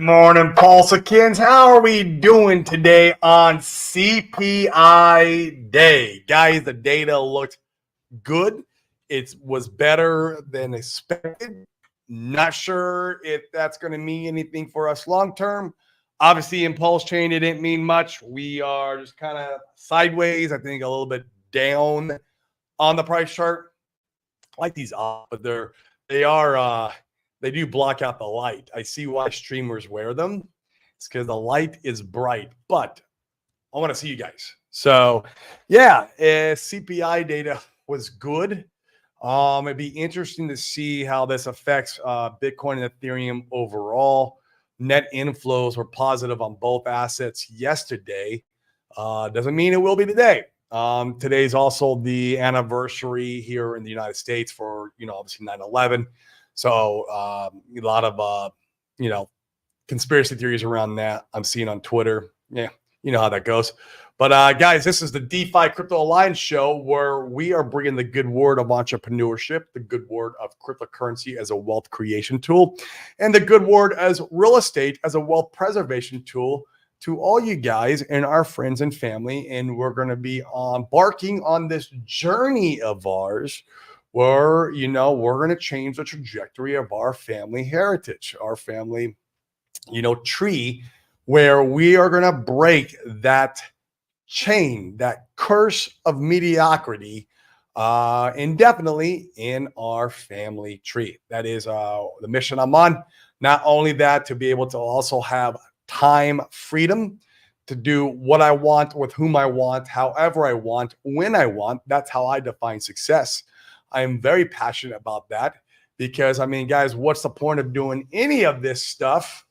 morning, Pulsicans. How are we doing today on CPI Day? Guys, the data looked good. It was better than expected. Not sure if that's going to mean anything for us long term. Obviously, in Pulse Chain, it didn't mean much. We are just kind of sideways, I think a little bit down on the price chart. I like these off, but they do block out the light. I see why streamers wear them. It's because the light is bright, but I want to see you guys. So yeah, CPI data was good. It'd be interesting to see how this affects Bitcoin and Ethereum overall. Net inflows were positive on both assets yesterday. Doesn't mean it will be today. Today's also the anniversary here in the United States for, obviously 9/11. So a lot of, conspiracy theories around that I'm seeing on Twitter. Yeah, you know how that goes. But guys, this is the DeFi Crypto Alliance show where we are bringing the good word of entrepreneurship, the good word of cryptocurrency as a wealth creation tool, and the good word as real estate as a wealth preservation tool to all you guys and our friends and family. And we're going to be embarking on this journey of ours where, we're going to change the trajectory of our family heritage, our family, tree, where we are going to break that chain, that curse of mediocrity indefinitely in our family tree. That is the mission I'm on. Not only that, to be able to also have time freedom to do what I want with whom I want, however I want, when I want. That's how I define success. I am very passionate about that because, guys, what's the point of doing any of this stuff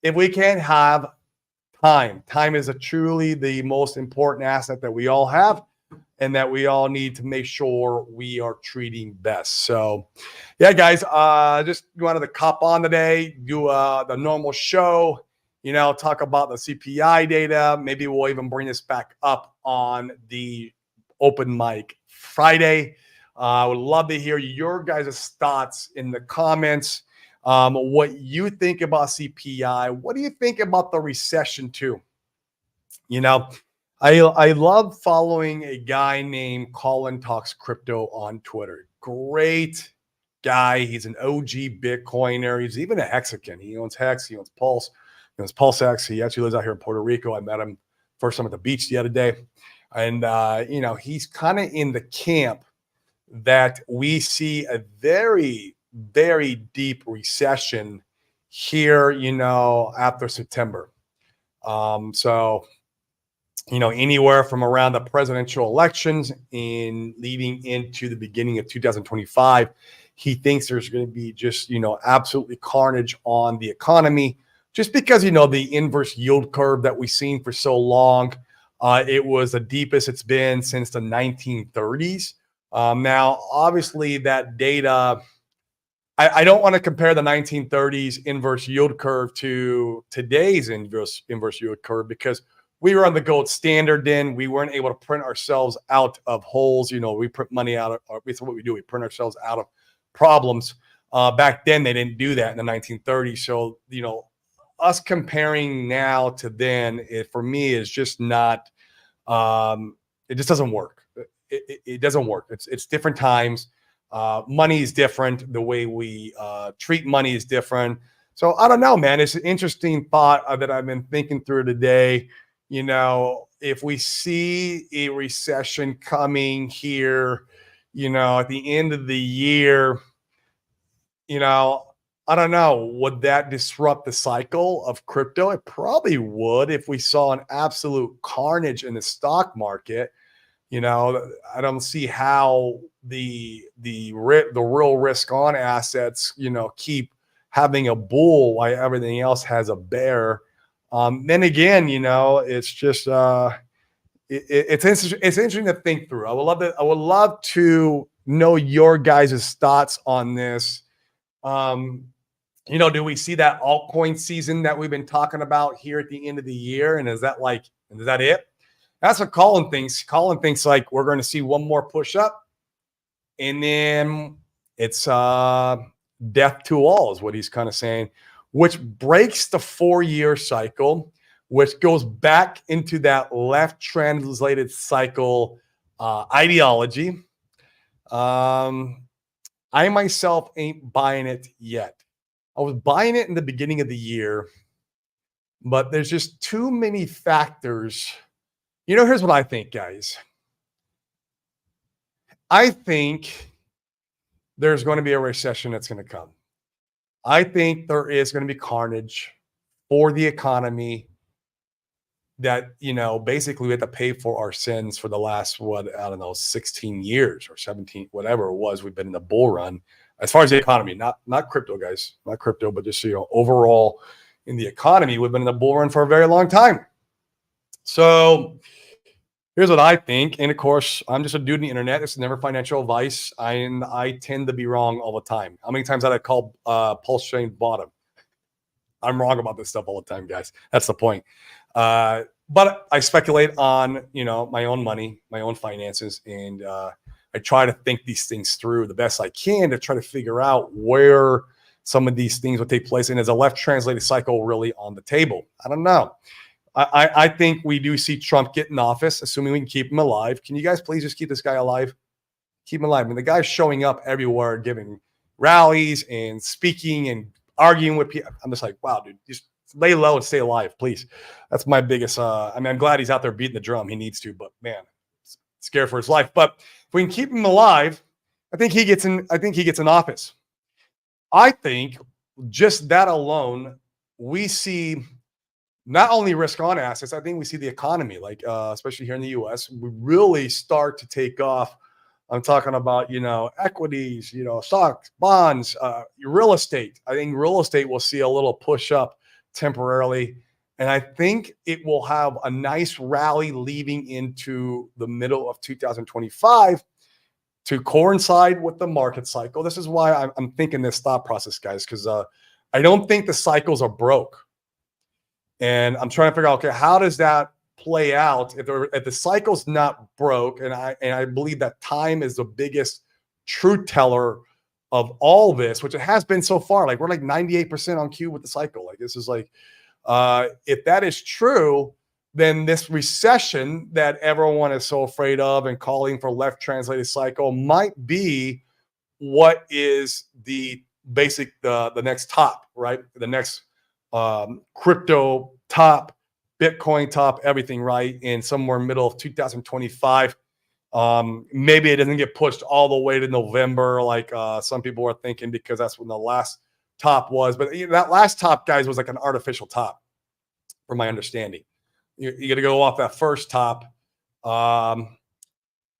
if we can't have time? Time is truly the most important asset that we all have and that we all need to make sure we are treating best. So, yeah, guys, just wanted to cop on today, do the normal show, talk about the CPI data. Maybe we'll even bring this back up on the open mic Friday. I would love to hear your guys' thoughts in the comments. What you think about CPI? What do you think about the recession too? I love following a guy named Colin Talks Crypto on Twitter. Great guy. He's an OG Bitcoiner. He's even a Hexican. He owns Hex. He owns Pulse. He owns PulseX. He actually lives out here in Puerto Rico. I met him first time at the beach the other day. And, he's kind of in the camp that we see a very, very deep recession here, after September. So, anywhere from around the presidential elections in leading into the beginning of 2025, he thinks there's going to be just, absolutely carnage on the economy just because, the inverse yield curve that we've seen for so long. It was the deepest it's been since the 1930s. Now, obviously, that data, I don't want to compare the 1930s inverse yield curve to today's inverse yield curve because we were on the gold standard then. We weren't able to print ourselves out of holes. We print money out of, that's what we do. We print ourselves out of problems. Back then, they didn't do that in the 1930s. So, us comparing now to then, for me, is just not, it just doesn't work. It doesn't work. It's different times. Money is different. The way we treat money is different. So I don't know, man. It's an interesting thought that I've been thinking through today. If we see a recession coming here, at the end of the year, I don't know, would that disrupt the cycle of crypto? It probably would if we saw an absolute carnage in the stock market. I don't see how the real risk on assets, keep having a bull while everything else has a bear. Then again, it's just it's interesting to think through. I would love to know your guys' thoughts on this. Do we see that altcoin season that we've been talking about here at the end of the year? And is that it? That's what Colin thinks. Colin thinks like we're going to see one more push up and then it's death to all is what he's kind of saying. which breaks the 4-year cycle, which goes back into that left translated cycle ideology. I myself ain't buying it yet. I was buying it in the beginning of the year, but there's just too many factors. Here's what I think, guys. I think there's going to be a recession that's going to come. I think there is going to be carnage for the economy that, basically we had to pay for our sins for the last, 16 years or 17, whatever it was. We've been in the bull run as far as the economy, not crypto, guys, not crypto, but just, overall in the economy, we've been in the bull run for a very long time. So here's what I think. And of course, I'm just a dude on the internet. It's never financial advice. I tend to be wrong all the time. How many times have I called Paul Shane bottom? I'm wrong about this stuff all the time, guys. That's the point. But I speculate on, my own money, my own finances, and I try to think these things through the best I can to try to figure out where some of these things will take place. And is a left translated cycle really on the table? I don't know. I think we do see Trump get in office, assuming we can keep him alive. Can you guys please just keep this guy alive? Keep him alive. I mean, the guy's showing up everywhere, giving rallies and speaking and arguing with people. I'm just like, wow, dude, just lay low and stay alive, please. That's my biggest. I'm glad he's out there beating the drum. He needs to, but man, scared for his life. But if we can keep him alive, I think he gets in office. I think just that alone, we see not only risk on assets, I think we see the economy, like especially here in the U.S., we really start to take off. I'm talking about, equities, stocks, bonds, real estate. I think real estate will see a little push up temporarily. And I think it will have a nice rally leading into the middle of 2025 to coincide with the market cycle. This is why I'm thinking this thought process, guys, because I don't think the cycles are broke. And I'm trying to figure out, okay, how does that play out if the cycle's not broke? And I believe that time is the biggest truth teller of all this, which it has been so far. Like we're like 98% on cue with the cycle. Like this is like, if that is true, then this recession that everyone is so afraid of and calling for left translated cycle might be what is the basic, the next top, right? The next crypto top, Bitcoin top, everything, right? In somewhere middle of 2025. Maybe it doesn't get pushed all the way to November, like some people are thinking, because that's when the last top was. But that last top, guys, was like an artificial top, from my understanding. You got to go off that first top. And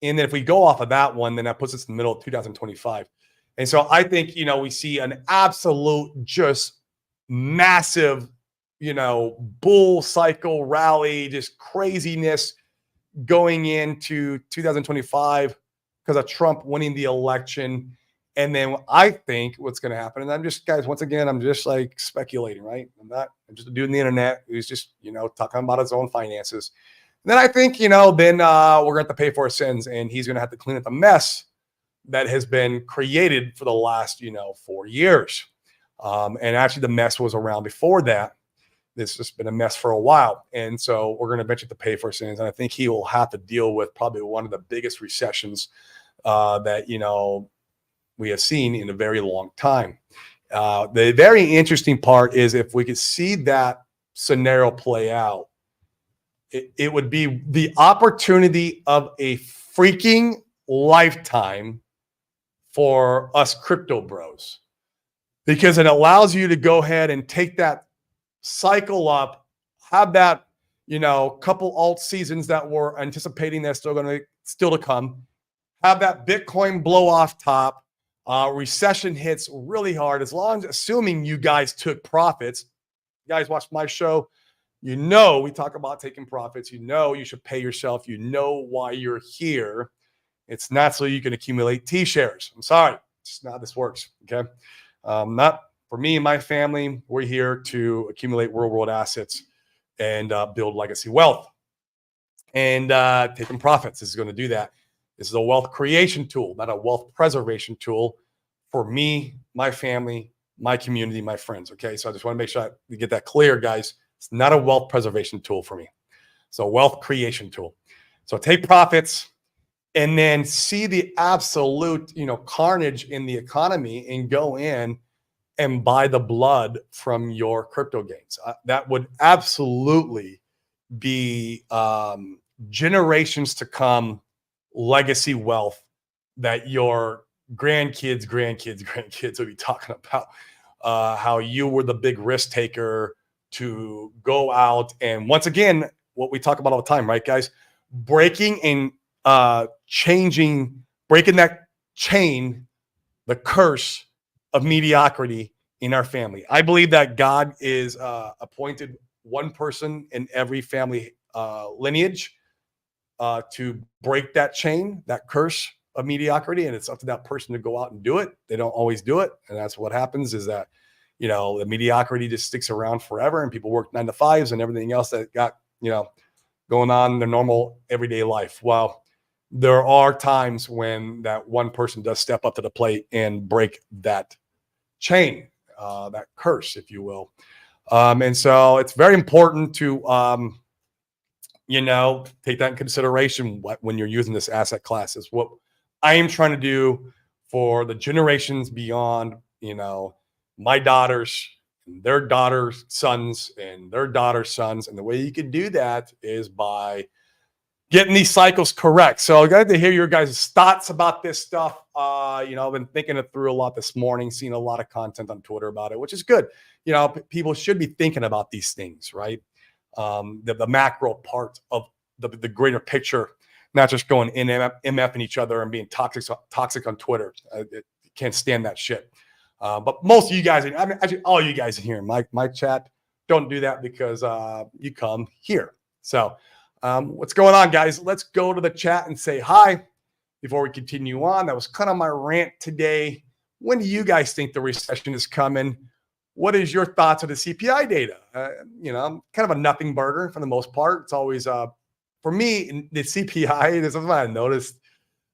then if we go off of that one, then that puts us in the middle of 2025. And so I think, we see an absolute just massive, bull cycle rally, just craziness going into 2025 because of Trump winning the election. And then I think what's going to happen, and I'm just, guys, once again, I'm just like speculating, right? I'm just a dude on the internet who's just, talking about his own finances. And then I think, then we're going to have to pay for his sins, and he's going to have to clean up the mess that has been created for the last, 4 years. And actually the mess was around before that. It's just been a mess for a while. And so we're going to eventually have to pay for sins. And I think he will have to deal with probably one of the biggest recessions that, we have seen in a very long time. The very interesting part is if we could see that scenario play out, it would be the opportunity of a freaking lifetime for us crypto bros, because it allows you to go ahead and take that cycle up, have that, couple alt seasons that we're anticipating that's still to come, have that Bitcoin blow off top, recession hits really hard, assuming you guys took profits. You guys watch my show, we talk about taking profits. You should pay yourself. Why you're here. It's not so you can accumulate T-shares. I'm sorry. It's not how this works. Okay. Not for me and my family. We're here to accumulate real world assets and build legacy wealth and taking profits. This is going to do that. This is a wealth creation tool, not a wealth preservation tool for me, my family, my community, my friends. Okay. So I just want to make sure we get that clear, guys. It's not a wealth preservation tool for me. It's a wealth creation tool. So take profits and then see the absolute, carnage in the economy and go in and buy the blood from your crypto gains. That would absolutely be generations to come legacy wealth that your grandkids will be talking about how you were the big risk taker to go out and, once again, what we talk about all the time, right, guys? Breaking and breaking that chain, the curse of mediocrity in our family. I believe that God is appointed one person in every family lineage to break that chain, that curse of mediocrity, and it's up to that person to go out and do it. They don't always do it, and that's what happens is that the mediocrity just sticks around forever, and people work 9 to 5s and everything else that got going on in their normal everyday life. Well, there are times when that one person does step up to the plate and break that chain, that curse, if you will. And so it's very important to, take that in consideration when you're using this asset class. Is what I am trying to do for the generations beyond, my daughters, and their daughters' sons, and their daughters' sons. And the way you can do that is by getting these cycles correct. So I got to hear your guys' thoughts about this stuff. I've been thinking it through a lot this morning, seeing a lot of content on Twitter about it, which is good. People should be thinking about these things, right? The macro part of the greater picture, not just going in MFing each other and being toxic on Twitter. Can't stand that shit. But most of you guys, actually all you guys in here in my chat, don't do that because you come here. So what's going on, guys? Let's go to the chat and say hi before we continue on. That was kind of my rant today. When do you guys think the recession is coming? What is your thoughts of the CPI data? I'm kind of a nothing burger for the most part. It's always, for me, the CPI, this is what I noticed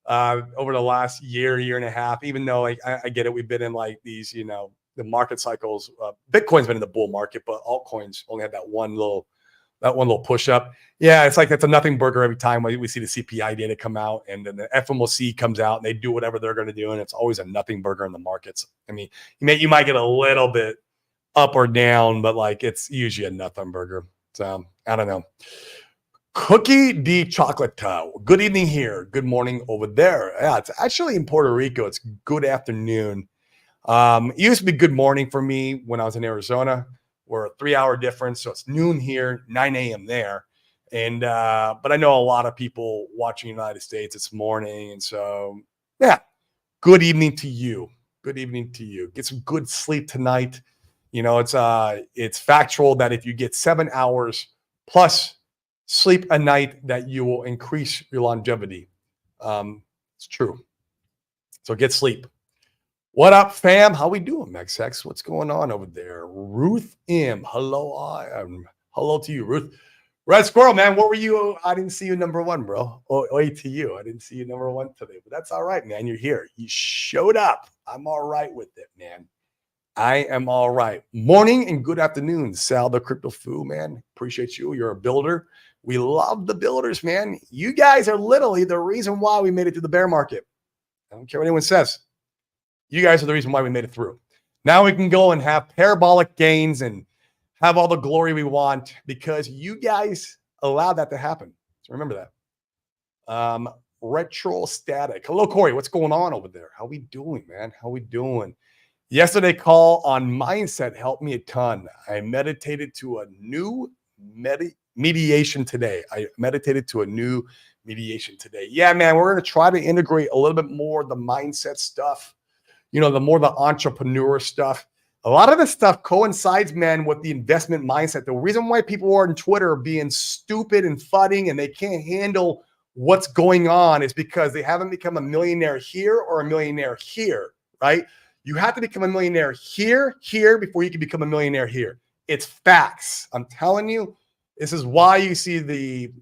over the last year and a half, even though I get it. We've been in like these, the market cycles. Bitcoin's been in the bull market, but altcoins only had that one little push up. Yeah, it's like it's a nothing burger every time we see the CPI data come out, and then the FOMC comes out and they do whatever they're going to do, and it's always a nothing burger in the markets. I mean, you might get a little bit up or down, but like it's usually a nothing burger. So I don't know. Cookie de chocolate. Good evening here. Good morning over there. Yeah, it's actually in Puerto Rico. It's good afternoon. It used to be good morning for me when I was in Arizona. We're a 3-hour difference, so it's noon here, 9 a.m. there. And but I know a lot of people watching the United States. It's morning, and so yeah. Good evening to you. Good evening to you. Get some good sleep tonight. It's factual that if you get 7 hours plus sleep a night, that you will increase your longevity. It's true. So get sleep. What up, fam? How we doing, MexX? What's going on over there? Ruth M. Hello, hello to you, Ruth. Red Squirrel, man. What were you? I didn't see you number one, bro. Oi to you. I didn't see you number one today, but that's all right, man. You're here. You showed up. I'm all right with it, man. I am all right. Morning and good afternoon, Sal the Crypto Foo, man. Appreciate you. You're a builder. We love the builders, man. You guys are literally the reason why we made it to the bear market. I don't care what anyone says. You guys are the reason why we made it through. Now we can go and have parabolic gains and have all the glory we want because you guys allowed that to happen. So remember that. Retro static. Hello, Corey. What's going on over there? How we doing, man? How we doing? Yesterday call on mindset helped me a ton. I meditated to a new mediation today. Yeah, man, we're going to try to integrate a little bit more of the mindset stuff, the more the entrepreneur stuff. A lot of this stuff coincides, man, with the investment mindset. The reason why people are on Twitter being stupid and fudding and they can't handle what's going on is because they haven't become a millionaire here or a millionaire here, right? You have to become a millionaire here before you can become a millionaire here. It's facts. I'm telling you, this is why you see the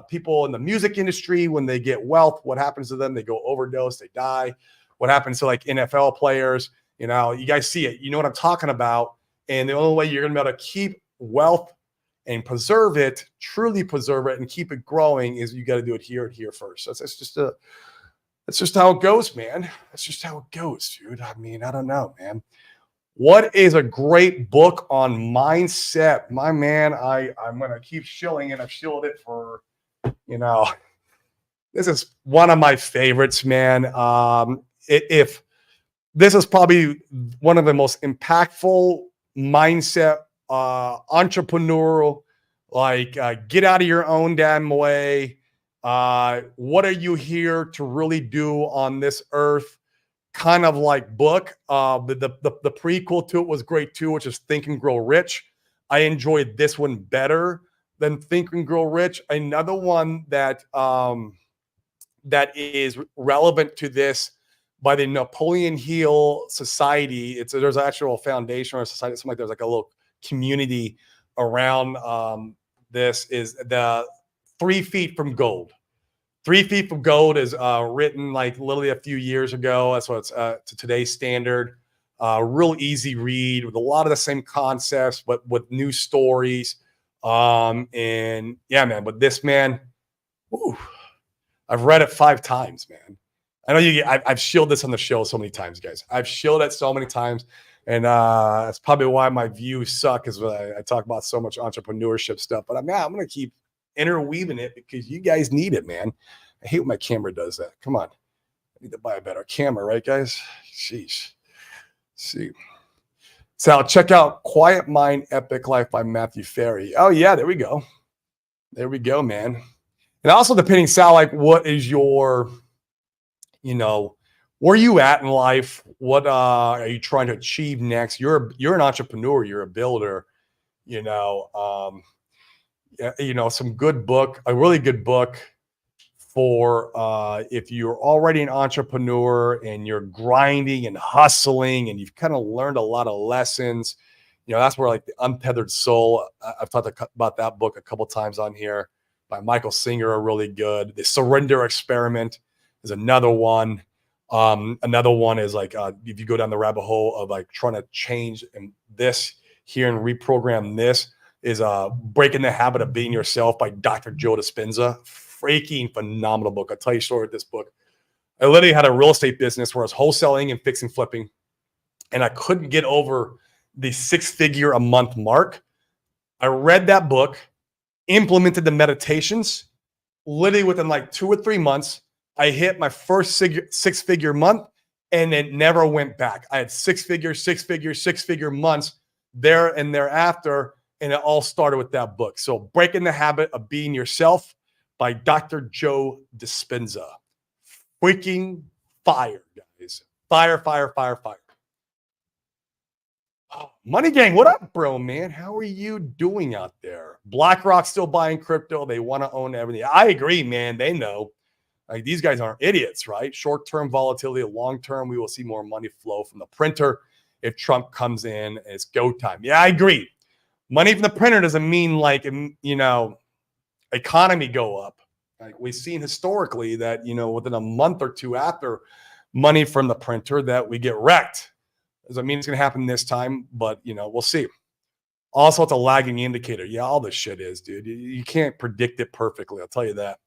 people in the music industry, when they get wealth, what happens to them? They go overdose, they die. What happens to like NFL players? You guys see it. You know what I'm talking about. And the only way you're going to be able to keep wealth and preserve it, truly preserve it, and keep it growing is you got to do it here and here first. That's just how it goes, man. That's just how it goes, dude. I mean, I don't know, man. What is a great book on mindset? My man, I'm going to keep shilling it. I've shilled it for, you know, this is one of my favorites, man. If this is probably one of the most impactful mindset, entrepreneurial, get out of your own damn way. What are you here to really do on this earth? Kind of like book. The prequel to it was great too, which is Think and Grow Rich. I enjoyed this one better than Think and Grow Rich. Another one that that is relevant to this by the Napoleon Hill Society. There's an actual foundation or a society, something like there's like a little community around this is the 3 Feet from Gold. 3 Feet from Gold is written like literally a few years ago. That's what it's to today's standard. Real easy read with a lot of the same concepts, but with new stories. And yeah, man, but this man, whew, I've read it 5 times, man. I know I've shilled this on the show so many times, guys. I've shilled it so many times. And that's probably why my views suck, is I talk about so much entrepreneurship stuff. But I'm going to keep interweaving it because you guys need it, man. I hate when my camera does that. Come on. I need to buy a better camera, right, guys? Sheesh. See. So check out Quiet Mind, Epic Life by Matthew Ferry. Oh, yeah, there we go. There we go, man. And also, depending, Sal, like, what is your, where are you at in life? What are you trying to achieve next? You're an entrepreneur. You're a builder. Some good book, a really good book for if you're already an entrepreneur and you're grinding and hustling and you've kind of learned a lot of lessons. That's where, like, The Untethered Soul. I've talked about that book a couple times on here, by Michael Singer, are really good. The Surrender Experiment is another one. Another one is like if you go down the rabbit hole of like trying to change this here and reprogram this, is Breaking the Habit of Being Yourself by Dr. Joe Dispenza. Freaking phenomenal book. I'll tell you a story with this book. I literally had a real estate business where I was wholesaling and fixing flipping, and I couldn't get over the 6-figure a month mark. I read that book, implemented the meditations. Literally within like 2 or 3 months, I hit my first 6-figure month, and it never went back. I had 6-figure months there and thereafter, and it all started with that book. So Breaking the Habit of Being Yourself by Dr. Joe Dispenza. Freaking fire, guys. Fire. Oh, Money Gang, what up, bro, man? How are you doing out there? BlackRock's still buying crypto. They want to own everything. I agree, man. They know. Like, these guys aren't idiots, right? Short-term volatility, long-term, we will see more money flow from the printer if Trump comes in and it's go time. Yeah, I agree. Money from the printer doesn't mean, like, economy go up. Like, we've seen historically that, within a month or two after money from the printer, that we get wrecked. Doesn't mean it's going to happen this time, but, we'll see. Also, it's a lagging indicator. Yeah, all this shit is, dude. You can't predict it perfectly. I'll tell you that.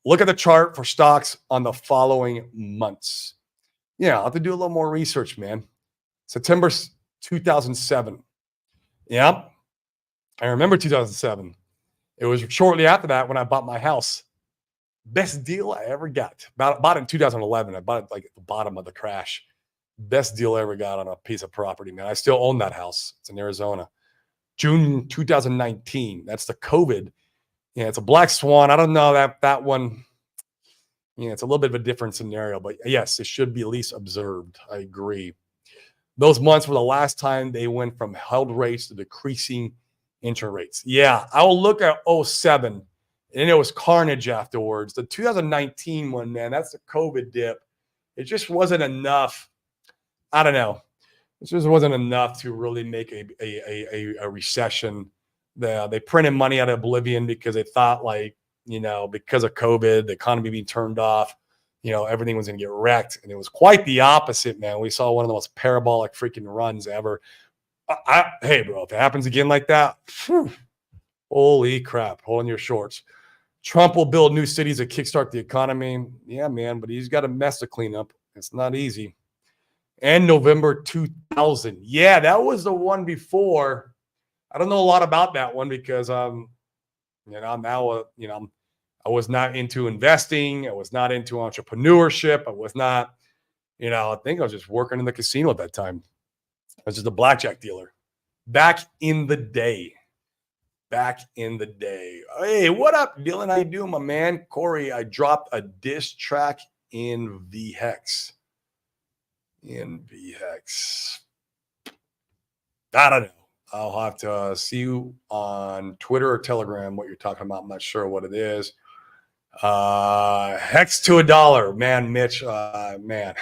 Look at the chart for stocks on the following months. Yeah, I'll have to do a little more research, man. September 2007. Yeah, I remember 2007. It was shortly after that when I bought my house. Best deal I ever got. Bought it in 2011. I bought it like at the bottom of the crash. Best deal I ever got on a piece of property, man. I still own that house. It's in Arizona. June 2019. That's the COVID. Yeah, it's a black swan. I don't know that one. Yeah, it's a little bit of a different scenario, but yes, it should be at least observed. I agree. Those months were the last time they went from held rates to decreasing interest rates. Yeah, I will look at 07, and then it was carnage afterwards. The 2019 one, man, that's the COVID dip. It just wasn't enough. I don't know. It just wasn't enough to really make a recession. They printed money out of oblivion because they thought, like, because of COVID, the economy being turned off, everything was going to get wrecked. And it was quite the opposite, man. We saw one of the most parabolic freaking runs ever. Hey, bro, if it happens again like that, whew, holy crap, hold on your shorts. Trump will build new cities that kickstart the economy. Yeah, man, but he's got a mess to clean up. It's not easy. And November 2000. Yeah, that was the one before. I don't know a lot about that one because, now, I was not into investing. I was not into entrepreneurship. I was not, I think I was just working in the casino at that time. I was just a blackjack dealer back in the day. Hey, what up, Dylan? How you doing, my man? Corey, I dropped a diss track in VHEX. I don't know. I'll have to see you on Twitter or Telegram what you're talking about. I'm not sure what it is. Hex to $1, man, Mitch. Man,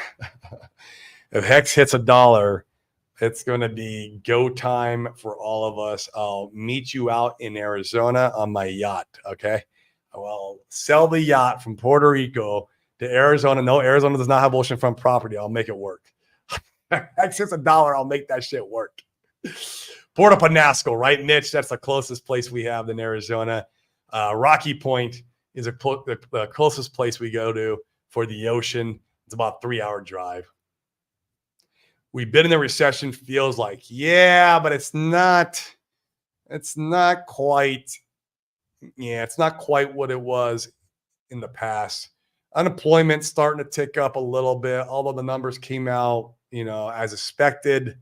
if Hex hits $1, it's going to be go time for all of us. I'll meet you out in Arizona on my yacht. Okay. I'll sell the yacht from Puerto Rico to Arizona. No, Arizona does not have oceanfront property. I'll make it work. Hex hits $1. I'll make that shit work. Puerto Penasco, right, Mitch? That's the closest place we have in Arizona. Rocky Point is the closest place we go to for the ocean. It's about a 3-hour drive. We've been in the recession, feels like, yeah, but it's not quite what it was in the past. Unemployment starting to tick up a little bit, although the numbers came out, as expected.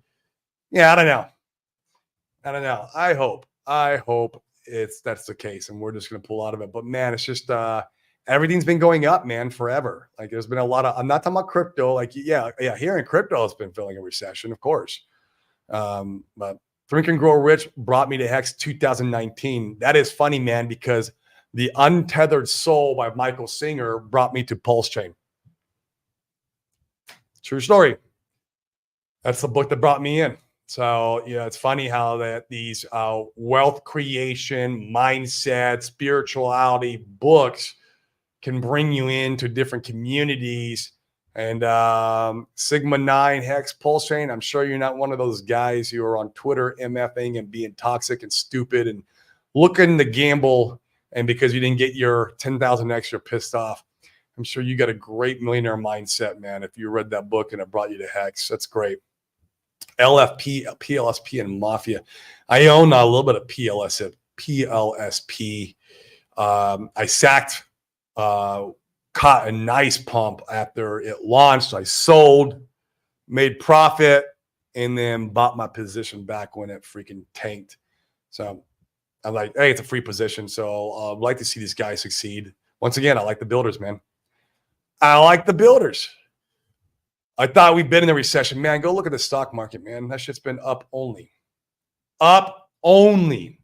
Yeah, I don't know. I hope that's the case, and we're just going to pull out of it. But man, it's just everything's been going up, man, forever. Like there's been a lot of. I'm not talking about crypto. Like yeah, here in crypto has been feeling a recession, of course. But Think and Grow Rich brought me to Hex 2019. That is funny, man, because The Untethered Soul by Michael Singer brought me to Pulse Chain. True story. That's the book that brought me in. So, it's funny how that these wealth creation, mindset, spirituality books can bring you into different communities. And Sigma 9 Hex Pulse Chain, I'm sure you're not one of those guys who are on Twitter MFing and being toxic and stupid and looking to gamble. And because you didn't get your 10,000 extra pissed off. I'm sure you got a great millionaire mindset, man. If you read that book and it brought you to Hex, that's great. LFP, PLSP, and Mafia. I own a little bit of PLSP. I sacked, caught a nice pump after it launched. I sold, made profit, and then bought my position back when it freaking tanked. So I'm like, hey, it's a free position. So I'd like to see these guys succeed. Once again, I like the builders, man. I like the builders. I thought we'd been in a recession. Man, go look at the stock market, man. That shit's been up only. Up only.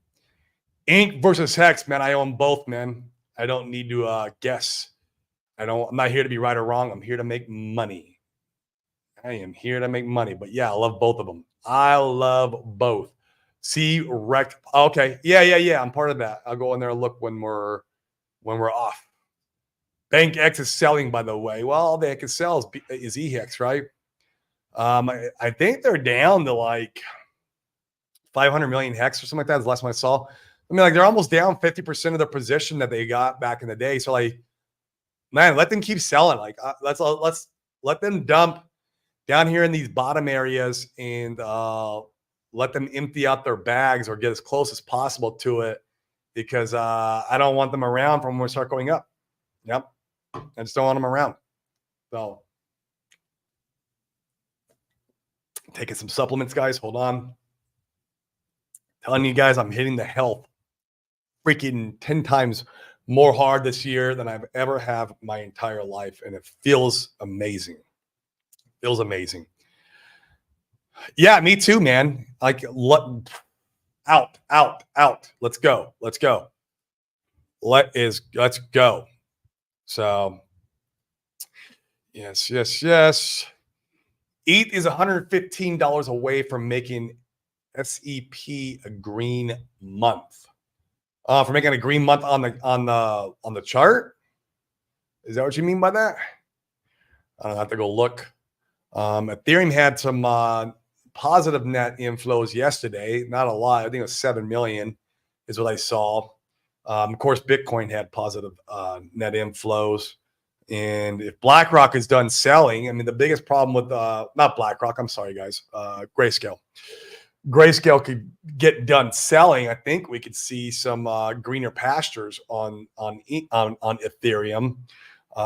Inc. versus Hex, man. I own both, man. I don't need to guess. I'm not here to be right or wrong. I'm here to make money. I am here to make money. But yeah, I love both of them. I love both. See, wrecked. Okay. Yeah. I'm part of that. I'll go in there and look when we're off. Bank X is selling, by the way. Well, all they can sell is EHEX, right? I think they're down to like 500 million Hex or something like that. Is the last one I saw. I mean, like they're almost down 50% of their position that they got back in the day. So, like, man, let them keep selling. Like, let's let them dump down here in these bottom areas and let them empty out their bags or get as close as possible to it, because I don't want them around from when we start going up. Yep. I just don't want them around. So taking some supplements, guys. Hold on. Telling you guys I'm hitting the health freaking 10 times more hard this year than I've ever have my entire life. And it feels amazing. Feels amazing. Yeah, me too, man. Like out. Let's go. Let's go. So yes. ETH is $115 away from making SEP a green month. For making a green month on the chart. Is that what you mean by that? I don't have to go look. Ethereum had some positive net inflows yesterday. Not a lot. I think it was 7 million is what I saw. Of course, Bitcoin had positive net inflows. And if BlackRock is done selling, I mean, the biggest problem with not BlackRock, I'm sorry, guys, Grayscale. Grayscale could get done selling. I think we could see some greener pastures on Ethereum.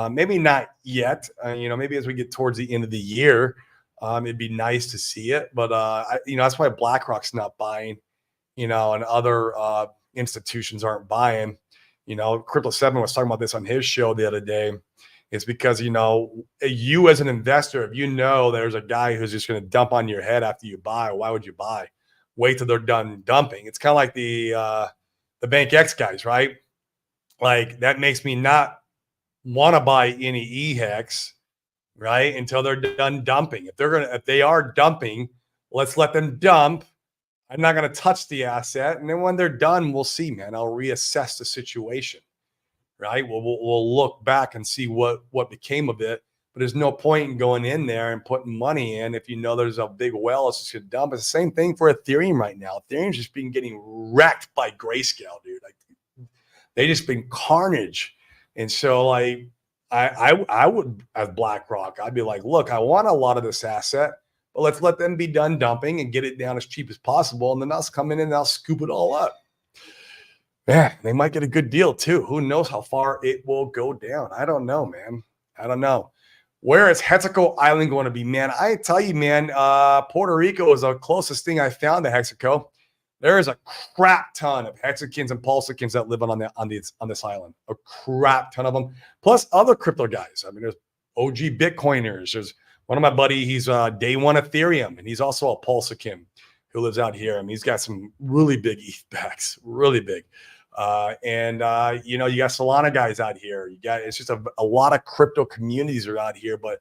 Maybe not yet. Maybe as we get towards the end of the year, it'd be nice to see it. But that's why BlackRock's not buying. And other institutions aren't buying. Crypto Seven was talking about this on his show the other day. It's because you as an investor, if there's a guy who's just going to dump on your head after you buy, why would you buy? Wait till they're done dumping. It's kind of like the Bank X guys, right? Like that makes me not want to buy any EHEX, right? Until they're done dumping. If they are dumping, let's let them dump. I'm not going to touch the asset, and then when they're done, we'll see, man. I'll reassess the situation. Right? We'll look back and see what became of it. But there's no point in going in there and putting money in if there's a big well it's just gonna dump. It's the same thing for Ethereum right now. Ethereum's just been getting wrecked by Grayscale, dude. Like they just been carnage. And so like I would, as BlackRock, I'd be like, look, I want a lot of this asset, but let's let them be done dumping and get it down as cheap as possible. And then I'll come in and I'll scoop it all up. Yeah, they might get a good deal too. Who knows how far it will go down? I don't know, man. I don't know. Where is Hexaco Island going to be, man? I tell you, man, Puerto Rico is the closest thing I found to Hexaco. There is a crap ton of hexagons and pulsicans that live on this island. A crap ton of them. Plus other crypto guys. I mean, there's OG Bitcoiners. There's one of my buddy. He's day one Ethereum, and he's also a pulsican who lives out here. I mean, he's got some really big ETH backs, really big. You got Solana guys out here. It's just a lot of crypto communities are out here. But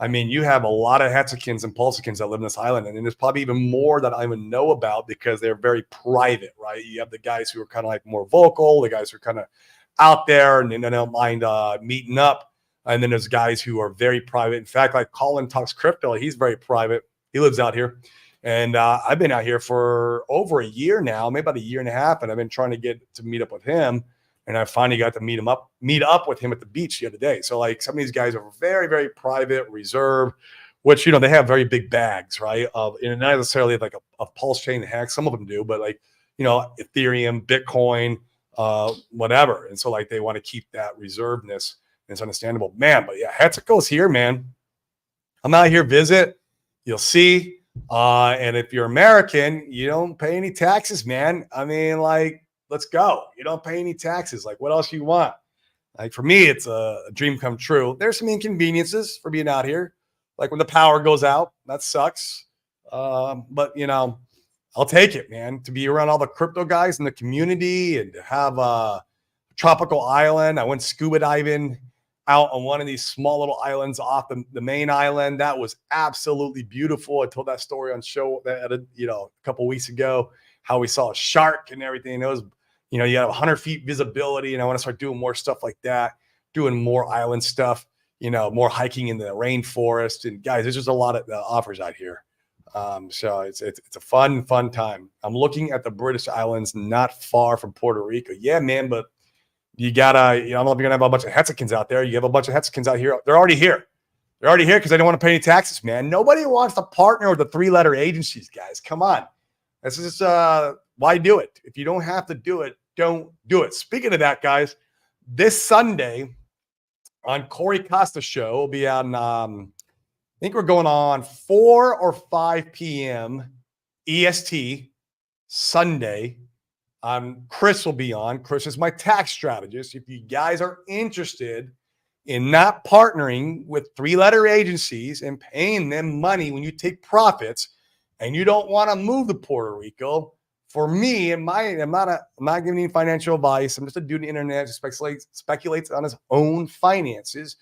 I mean, you have a lot of hexagons and pulsicans that live in this island, and then there's probably even more that I even know about because they're very private, right? You have the guys who are kind of like more vocal, the guys who are kind of out there and they don't mind meeting up, and then there's guys who are very private. In fact, like Colin Talks Crypto, he's very private. He lives out here. And I've been out here for over a year now, maybe about a year and a half, and I've been trying to get to meet up with him. And I finally got to meet up with him at the beach the other day. So like some of these guys are very, very private, reserved, which they have very big bags, right? And not necessarily like a pulse chain hack. Some of them do, but like Ethereum, Bitcoin, whatever. And so like they want to keep that reservedness. And it's understandable, man. But yeah, Hexaco's here, man. I'm out here visit. You'll see. And if you're American, you don't pay any taxes, man. I mean, like, let's go. You don't pay any taxes. Like, what else you want? Like, for me, it's a dream come true. There's some inconveniences for being out here. Like when the power goes out, that sucks. But I'll take it, man, to be around all the crypto guys in the community and to have a tropical island. I went scuba diving out on one of these small little islands off the main island. That was absolutely beautiful. I told that story on show that a couple weeks ago, how we saw a shark and everything. It was, you have 100 feet visibility, and I want to start doing more stuff like that, doing more island stuff, more hiking in the rainforest. And guys, there's just a lot of offers out here. So it's a fun time. I'm looking at the British Islands, not far from Puerto Rico. Yeah, man, but you gotta, I don't know if you're gonna have a bunch of hexagons out there. You have a bunch of hexagons out here. They're already here. They're already here because they don't want to pay any taxes, man. Nobody wants to partner with the 3-letter agencies, guys. Come on. This is why do it? If you don't have to do it, don't do it. Speaking of that, guys, this Sunday on Corey Costa show will be on, I think we're going on 4 or 5 p.m. EST Sunday. Chris will be on. Chris is my tax strategist. If you guys are interested in not partnering with 3-letter agencies and paying them money when you take profits, and you don't want to move to Puerto Rico, for me, I'm not giving you financial advice. I'm just a dude on the internet who speculates on his own finances.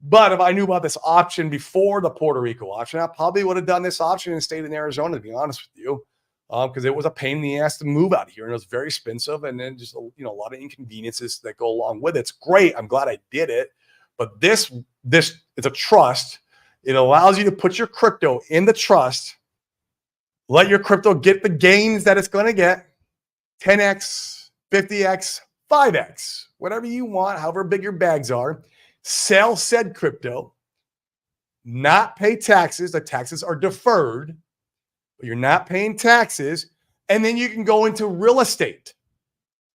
But if I knew about this option before the Puerto Rico option, I probably would have done this option and stayed in Arizona, to be honest with you. Because it was a pain in the ass to move out here, and it was very expensive, and then just a lot of inconveniences that go along with it. It's great. I'm glad I did it, But this is a trust. It allows you to put your crypto in the trust, let your crypto get the gains that it's going to get, 10x, 50x, 5x, whatever you want, however big your bags are. Sell said crypto, not pay taxes. The taxes are deferred, but you're not paying taxes. And then you can go into real estate.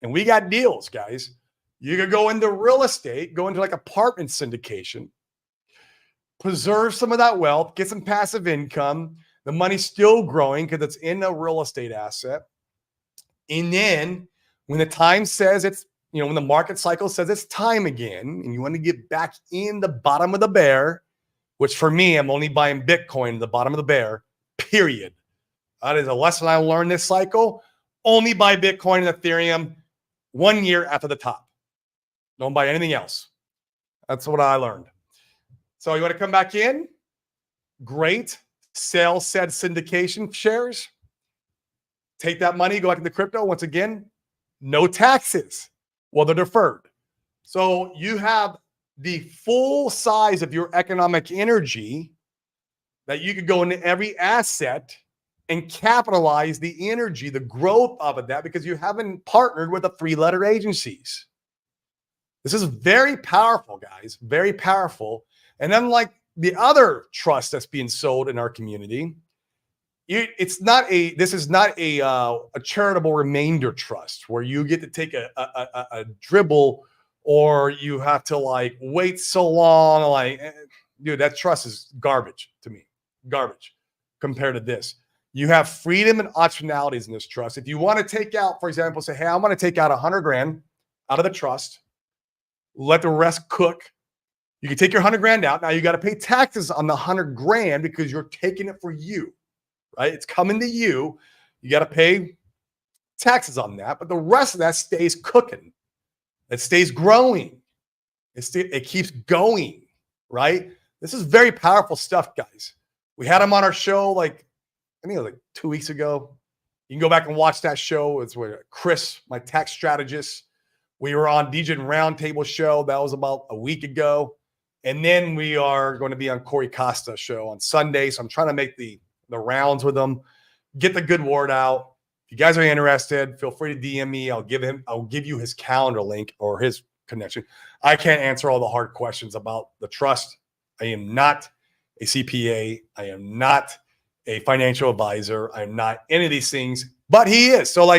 And we got deals, guys. You could go into real estate, go into like apartment syndication, preserve some of that wealth, get some passive income. The money's still growing because it's in a real estate asset. And then when the time says it's, when the market cycle says it's time again, and you want to get back in the bottom of the bear, which for me, I'm only buying Bitcoin at the bottom of the bear, period. That is a lesson I learned this cycle. Only buy Bitcoin and Ethereum 1 year after the top. Don't buy anything else. That's what I learned. So you want to come back in? Great. Sell said syndication shares. Take that money, go back into crypto. Once again, no taxes. Well, they're deferred. So you have the full size of your economic energy that you could go into every asset and capitalize the energy, the growth of that, because you haven't partnered with the 3-letter agencies. This is very powerful, guys, very powerful. And unlike the other trust that's being sold in our community, this is not a charitable remainder trust where you get to take a dribble, or you have to like wait so long. Like, dude, that trust is garbage to me, garbage compared to this. You have freedom and optionalities in this trust. If you want to take out, for example, say, hey, I want to take out 100 grand out of the trust, let the rest cook. You can take your 100 grand out. Now you got to pay taxes on the 100 grand because you're taking it for you, right? It's coming to you. You got to pay taxes on that, but the rest of that stays cooking. It stays growing. It keeps going, right? This is very powerful stuff, guys. We had him on our show I think it was like 2 weeks ago. You can go back and watch that show. It's with Chris, my tax strategist. We were on DJ Roundtable show. That was about a week ago. And then we are going to be on Corey Costa's show on Sunday. So I'm trying to make the rounds with them, get the good word out. If you guys are interested, feel free to DM me. I'll give you his calendar link or his connection. I can't answer all the hard questions about the trust. I am not a CPA. I am not a financial advisor. I'm not any of these things, but he is. So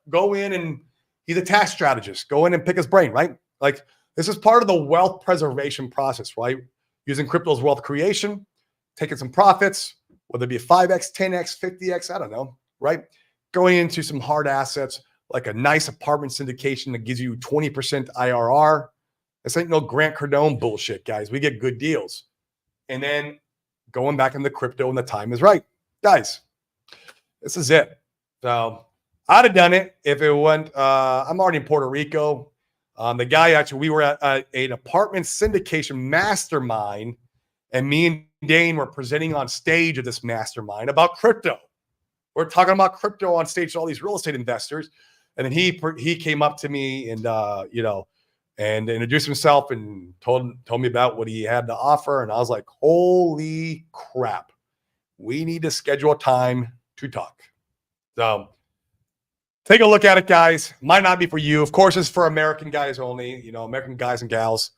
go in, and he's a tax strategist. Go in and pick his brain, right? Like, this is part of the wealth preservation process, right? Using crypto as wealth creation, taking some profits, whether it be a 5x, 10x, 50x, I don't know, right? Going into some hard assets like a nice apartment syndication that gives you 20% IRR. This ain't no Grant Cardone bullshit, guys. We get good deals. And then going back into crypto when the time is right. Guys, this is it. So I'd have done it if it went. I'm already in Puerto Rico. The guy we were at an apartment syndication mastermind, and me and Dane were presenting on stage at this mastermind about crypto. We're talking about crypto on stage to all these real estate investors. And then he came up to me and, and introduced himself and told me about what he had to offer. And I was like, holy crap, we need to schedule a time to talk. So take a look at it, guys. Might not be for you. Of course, it's for American guys only, American guys and gals.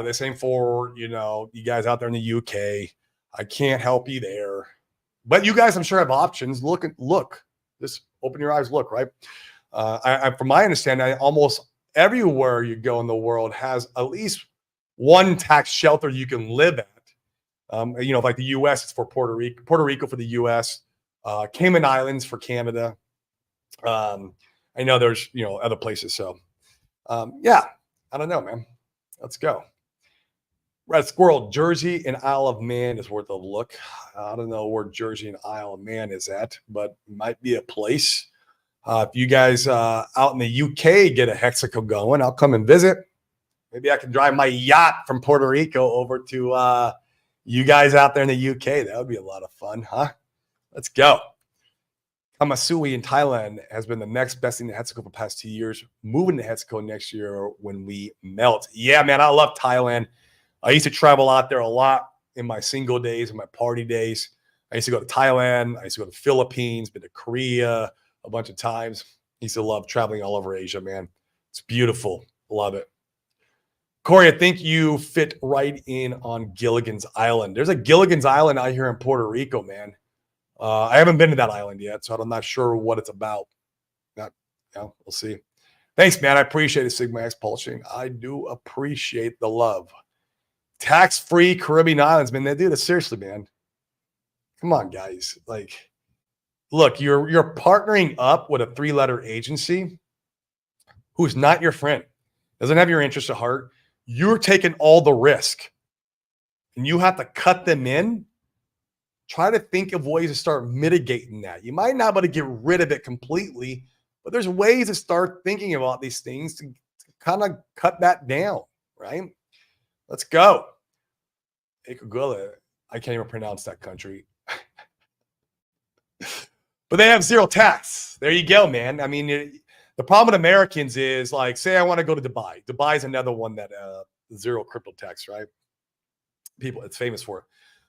This ain't for, you guys out there in the UK. I can't help you there. But you guys, I'm sure, have options. Look. Just open your eyes, look, right? From my understanding, almost everywhere you go in the world has at least one tax shelter you can live at. Like the U.S., it's for Puerto Rico for the U.S., Cayman Islands for Canada. I know there's, other places. So, I don't know, man. Let's go. Red Squirrel, Jersey and Isle of Man is worth a look. I don't know where Jersey and Isle of Man is at, but it might be a place. If you guys out in the UK get a Hexaco going, I'll come and visit. Maybe I can drive my yacht from Puerto Rico over to you guys out there in the UK. That would be a lot of fun, huh? Let's go. Hamasui in Thailand has been the next best thing to Hetsico for the past 2 years. Moving to Hetsico next year when we melt. Yeah, man, I love Thailand. I used to travel out there a lot in my single days and my party days. I used to go to Thailand. I used to go to the Philippines, been to Korea a bunch of times. I used to love traveling all over Asia, man. It's beautiful. Love it. Corey, I think you fit right in on Gilligan's Island. There's a Gilligan's Island out here in Puerto Rico, man. I haven't been to that island yet, so I'm not sure what it's about. We'll see. Thanks, man. I appreciate it, Sigma X Pulsing. I do appreciate the love. Tax-free Caribbean islands, man. They do this seriously, man. Come on, guys. Like, look, you're partnering up with a 3-letter agency who's not your friend, doesn't have your interest at heart. You're taking all the risk, and you have to cut them in. Try to think of ways to start mitigating that. You might not be able to get rid of it completely, but there's ways to start thinking about these things to kind of cut that down, right? Let's go. Ecuador. I can't even pronounce that country. But they have zero tax. There you go, man. I mean, the problem with Americans is, like, say I want to go to Dubai. Dubai is another one that zero crypto tax, right? People, it's famous for it.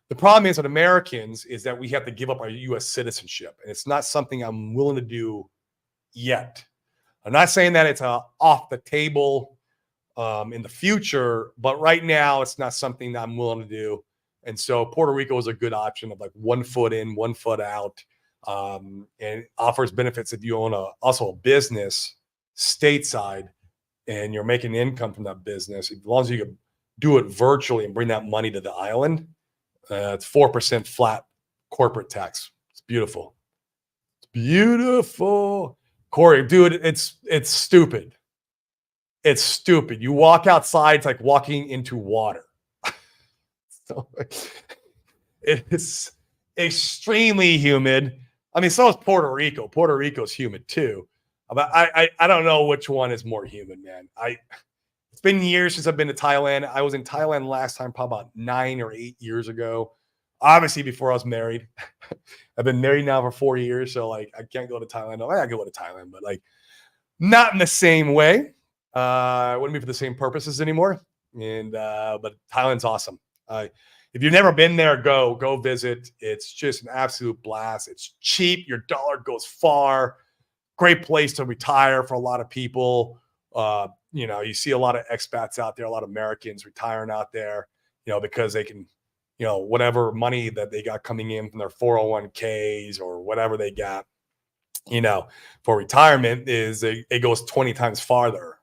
The problem is with Americans is that we have to give up our U.S. citizenship, and it's not something I'm willing to do yet. I'm not saying that it's off the table in the future, but right now it's not something that I'm willing to do. And so Puerto Rico is a good option of like 1 foot in, 1 foot out, and it offers benefits if you own also a business stateside and you're making income from that business. As long as you can do it virtually and bring that money to the island. It's 4% flat corporate tax. It's beautiful. It's beautiful. Corey, dude, it's stupid. It's stupid. You walk outside, it's like walking into water. So it is extremely humid. I mean, so is Puerto Rico. Puerto Rico's humid too. But I don't know which one is more humid, man. It's been years since I've been to Thailand. I was in Thailand last time, probably about 9 or 8 years ago. Obviously, before I was married. I've been married now for 4 years, so like I can't go to Thailand. I can go to Thailand, but like not in the same way. Wouldn't be for the same purposes anymore. And but Thailand's awesome. If you've never been there, go visit. It's just an absolute blast. It's cheap. Your dollar goes far. Great place to retire for a lot of people. You see a lot of expats out there, a lot of Americans retiring out there, because they can, whatever money that they got coming in from their 401ks or whatever they got, for retirement it goes 20 times farther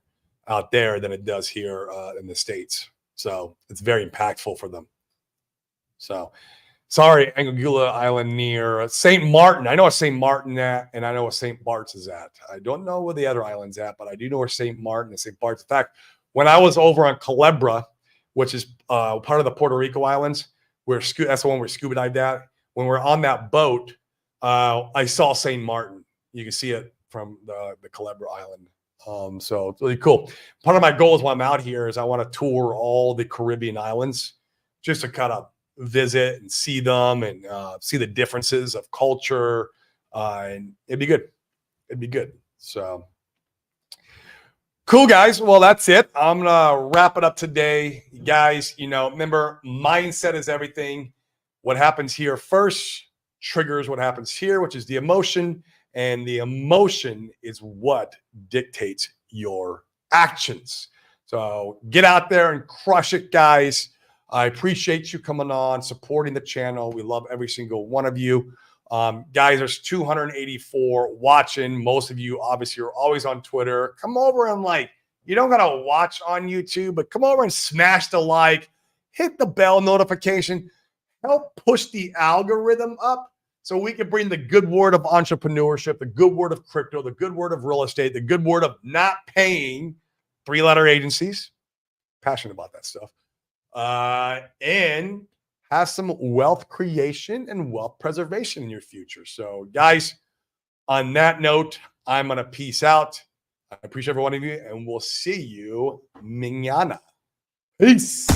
out there than it does here in the States. So it's very impactful for them. So sorry, Anguilla Island near St. Martin. I know where St. Martin at, and I know where St. Bart's is at. I don't know where the other island's at, but I do know where St. Martin and St. Bart's. In fact, when I was over on Culebra, which is part of the Puerto Rico islands, that's the one where scuba dived at. When we're on that boat, I saw St. Martin. You can see it from the Culebra Island. So it's really cool. Part of my goals while I'm out here is I want to tour all the Caribbean islands just to kind of visit and see them and see the differences of culture. And it'd be good. It'd be good. So cool, guys. Well, that's it. I'm going to wrap it up today. Guys, remember, mindset is everything. What happens here first triggers what happens here, which is the emotion. And the emotion is what dictates your actions. So get out there and crush it, guys. I appreciate you coming on, supporting the channel. We love every single one of you. Guys, there's 284 watching. Most of you, obviously, are always on Twitter. Come over and you don't got to watch on YouTube, but come over and smash the like, hit the bell notification, help push the algorithm up so we can bring the good word of entrepreneurship, the good word of crypto, the good word of real estate, the good word of not paying 3-letter agencies. Passionate about that stuff. And have some wealth creation and wealth preservation in your future. So guys, on that note, I'm going to peace out. I appreciate every one of you, and we'll see you mañana. Peace.